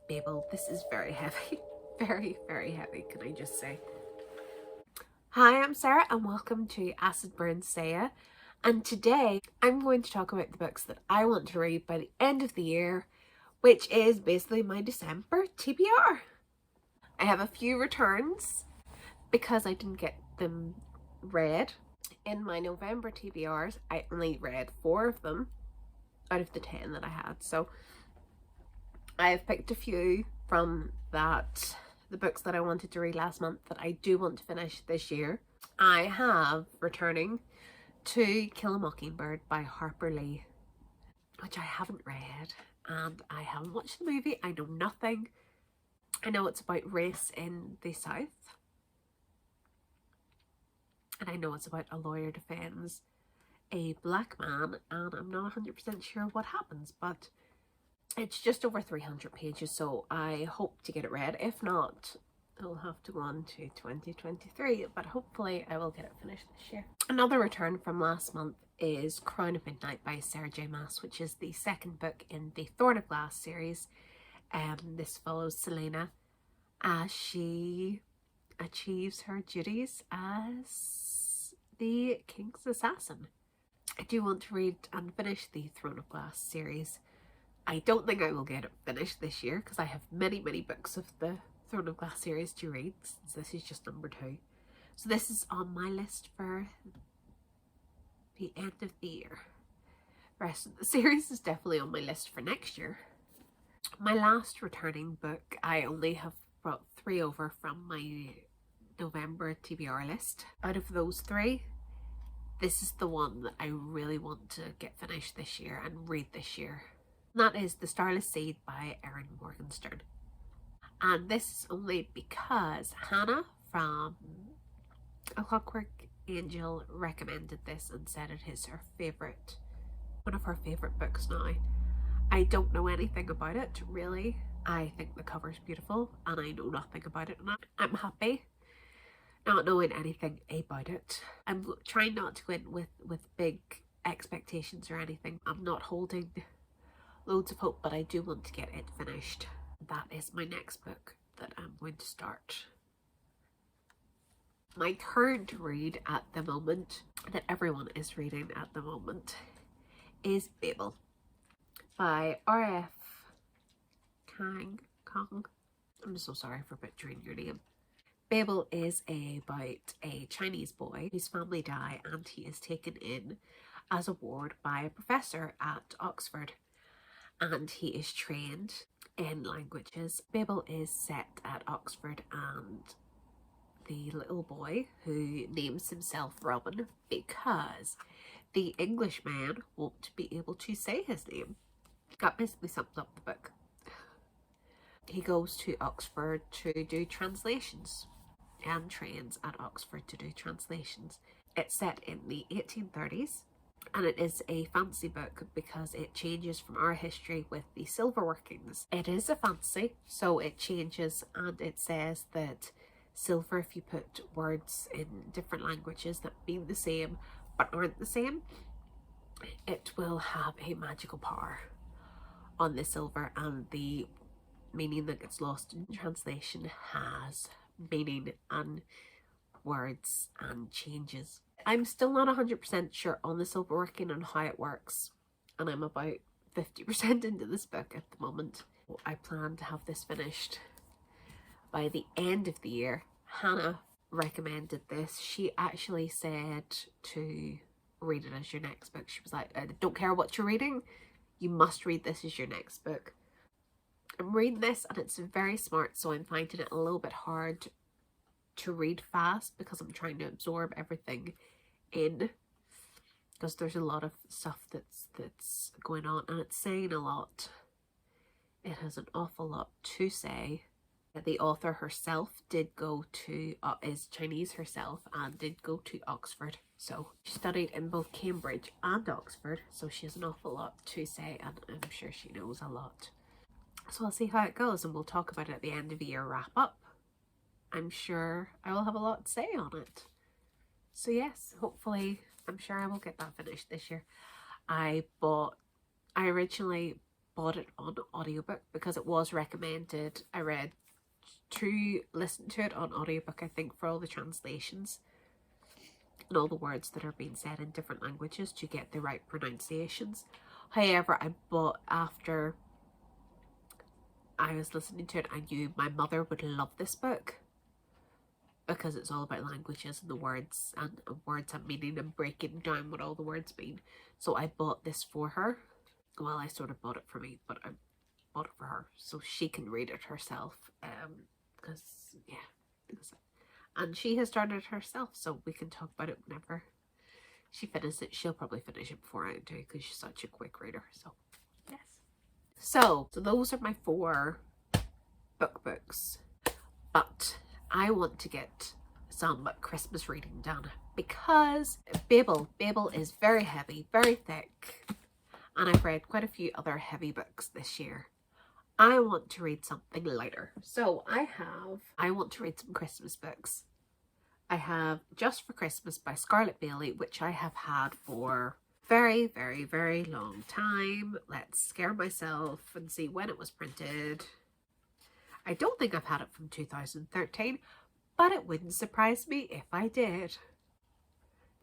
Babel. This is very heavy. Very, very heavy, can I just say. Hi, I'm Sarah and welcome to Acid Burn Saya. And today I'm going to talk about the books that I want to read by the end of the year, which is basically my December TBR. I have a few returns because I didn't get them read. In my November TBRs, I only read 4 of them out of the 10 that I had. So I have picked a few from that, the books that I wanted to read last month that I do want to finish this year. I have returning To Kill a Mockingbird by Harper Lee, which I haven't read, and I haven't watched the movie. I know nothing. I know it's about race in the South, and I know it's about a lawyer defends a black man, and I'm not 100% sure what happens, but it's just over 300 pages, so I hope to get it read. If not, I'll have to go on to 2023, but hopefully I will get it finished this year. Another return from last month is Crown of Midnight by J Maas, which is the second book in the Thorn of Glass series. This follows Selena as she achieves her duties as the king's assassin. I do want to read and finish the Throne of Glass series. I don't think I will get it finished this year because I have many books of the Throne of Glass series to read, since this is just number 2. So this is on my list for the end of the year. The rest of the series is definitely on my list for next year. My last returning book, I only have brought 3 over from my November TBR list. Out of those 3, this is the one that I really want to get finished this year and read this year. And that is The Starless Seed by Erin Morganstern. And this is only because Hannah from A Clockwork Angel recommended this and said it is her favourite, one of her favourite books now. I don't know anything about it, really. I think the cover's beautiful and I know nothing about it, and I'm happy not knowing anything about it. I'm trying not to go in with big expectations or anything. I'm not holding loads of hope, but I do want to get it finished. That is my next book that I'm going to start. My current read at the moment, that everyone is reading at the moment, is Babel by F Kaung. I'm so sorry for butchering your name. Babel is about a Chinese boy whose family die and he is taken in as a ward by a professor at Oxford, and he is trained in languages. Babel is set at Oxford, and the little boy, who names himself Robin because the Englishman won't be able to say his name. That basically sums up the book. He goes to Oxford to do translations and trains at Oxford to do translations. It's set in the 1830s. And it is a fancy book because it changes from our history with the silver workings. It is a fancy, so it changes, and it says that silver, if you put words in different languages that mean the same but aren't the same, it will have a magical power on the silver, and the meaning that gets lost in translation has meaning and words and changes. I'm still not 100% sure on the silver working and how it works, and I'm about 50% into this book at the moment. I plan to have this finished by the end of the year. Hannah recommended this. She actually said to read it as your next book. She was like, I don't care what you're reading, you must read this as your next book. I'm reading this and it's very smart, so I'm finding it a little bit hard to read fast because I'm trying to absorb everything in, because there's a lot of stuff that's going on and it's saying a lot. It has an awful lot to say. The author herself did go to, is Chinese herself, and did go to Oxford. So she studied in both Cambridge and Oxford, so she has an awful lot to say, and I'm sure she knows a lot. So I'll see how it goes, and we'll talk about it at the end of the year wrap up. I'm sure I will have a lot to say on it. So yes, hopefully, I'm sure I will get that finished this year. I originally bought it on audiobook because it was recommended. I read to listen to it on audiobook, I think, for all the translations and all the words that are being said in different languages to get the right pronunciations. However, I bought after I was listening to it. I knew my mother would love this book because it's all about languages and the words and meaning and breaking down what all the words mean. So I bought this for her. Well, I sort of bought it for me, but I bought it for her so she can read it herself. And she has started it herself, so we can talk about it whenever she finishes it. She'll probably finish it before I do because she's such a quick reader. So yes. So those are my 4 books, but I want to get some Christmas reading done because Babel is very heavy, very thick, and I've read quite a few other heavy books this year. I want to read something lighter. So I want to read some Christmas books. I have Just for Christmas by Scarlett Bailey, which I have had for very, very, very long time. Let's scare myself and see when it was printed. I don't think I've had it from 2013, but it wouldn't surprise me if I did.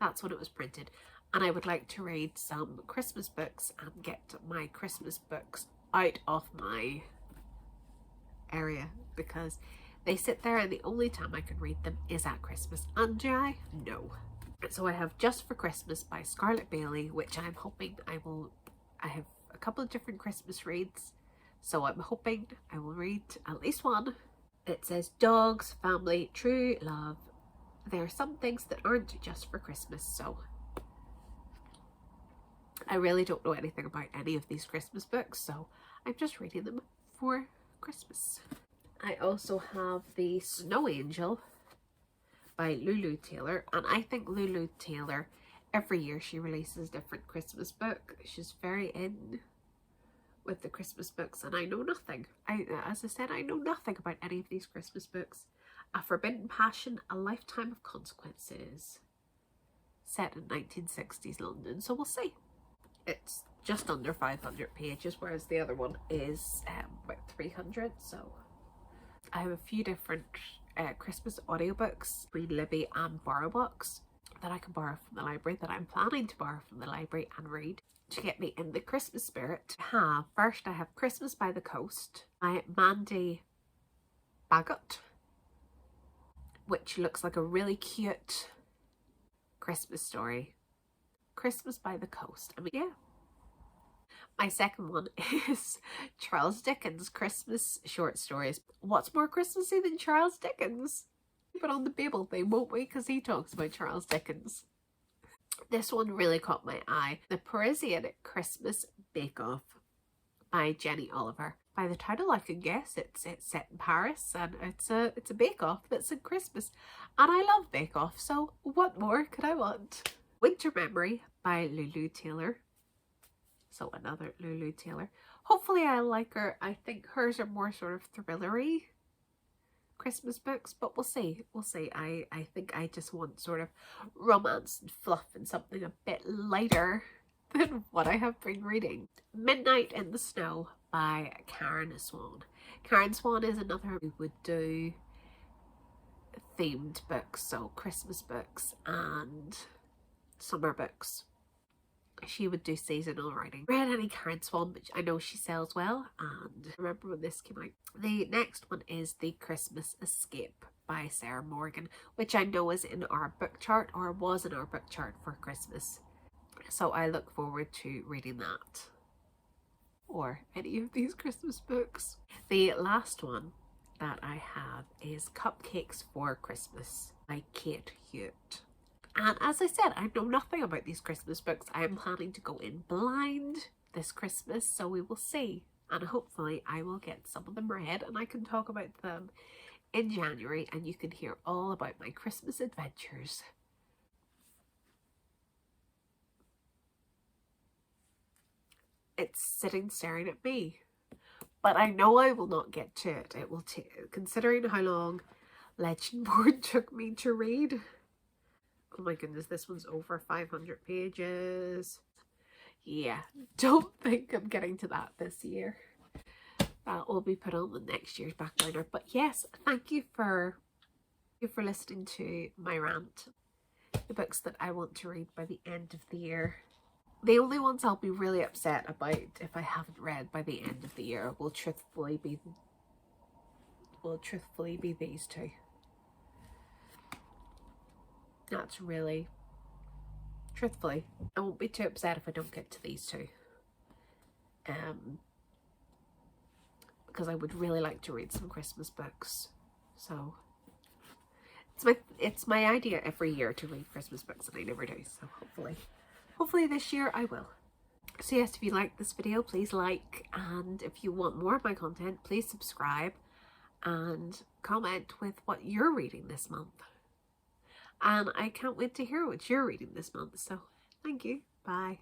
That's when it was printed. And I would like to read some Christmas books and get my Christmas books out of my area because they sit there and the only time I can read them is at Christmas. And do I? No. So I have Just for Christmas by Scarlett Bailey, which I'm hoping I have a couple of different Christmas reads, so I'm hoping I will read at least one. It says dogs, family, true love. There are some things that aren't just for Christmas, so I really don't know anything about any of these Christmas books, so I'm just reading them for Christmas. I also have The Snow Angel by Lulu Taylor, and I think Lulu Taylor, every year she releases a different Christmas book. She's very in with the Christmas books, and I know nothing. As I said, I know nothing about any of these Christmas books. A Forbidden Passion, A Lifetime of Consequences, set in 1960s London, so we'll see. It's just under 500 pages, whereas the other one is about 300, so I have a few different Christmas audiobooks between Libby and BorrowBox that I can borrow from the library, that I'm planning to borrow from the library and read to get me in the Christmas spirit. First I have Christmas by the Coast by Mandy Baggot, which looks like a really cute Christmas story. Christmas by the Coast. I mean, yeah. My second one is Charles Dickens' Christmas short stories. What's more Christmassy than Charles Dickens? But on the Babel thing, won't we? Because he talks about Charles Dickens. This one really caught my eye. The Parisian Christmas Bake Off by Jenny Oliver. By the title, I can guess it's set in Paris, and it's a bake off that's in Christmas. And I love bake off, so what more could I want? Winter Memory by Lulu Taylor. So another Lulu Taylor. Hopefully I like her. I think hers are more sort of thrillery Christmas books, but we'll see. We'll see. I think I just want sort of romance and fluff and something a bit lighter than what I have been reading. Midnight in the Snow by Swan. Swan is another who would do themed books, so Christmas books and summer books. She would do seasonal writing. Read any Swan, which I know she sells well, and I remember when this came out. The next one is The Christmas Escape by Sarah Morgan, which I know is in our book chart, or was in our book chart for Christmas. So I look forward to reading that, or any of these Christmas books. The last one that I have is Cupcakes for Christmas by Kate Hewitt. And as I said, I know nothing about these Christmas books. I am planning to go in blind this Christmas, so we will see. And hopefully I will get some of them read and I can talk about them in January and you can hear all about my Christmas adventures. It's sitting staring at me. But I know I will not get to it. It will take, considering how long Legend Board took me to read. Oh my goodness, this one's over 500 pages. yeah, don't think I'm getting to that this year. That will be put on the next year's back burner. But yes, thank you for listening to my rant. The books that I want to read by the end of the year. The only ones I'll be really upset about if I haven't read by the end of the year will truthfully be these two. That's really, truthfully, I won't be too upset if I don't get to these two. Because I would really like to read some Christmas books. So it's my idea every year to read Christmas books, and I never do. So hopefully this year I will. So yes, if you like this video, please like, and if you want more of my content, please subscribe and comment with what you're reading this month. And I can't wait to hear what you're reading this month. So thank you. Bye.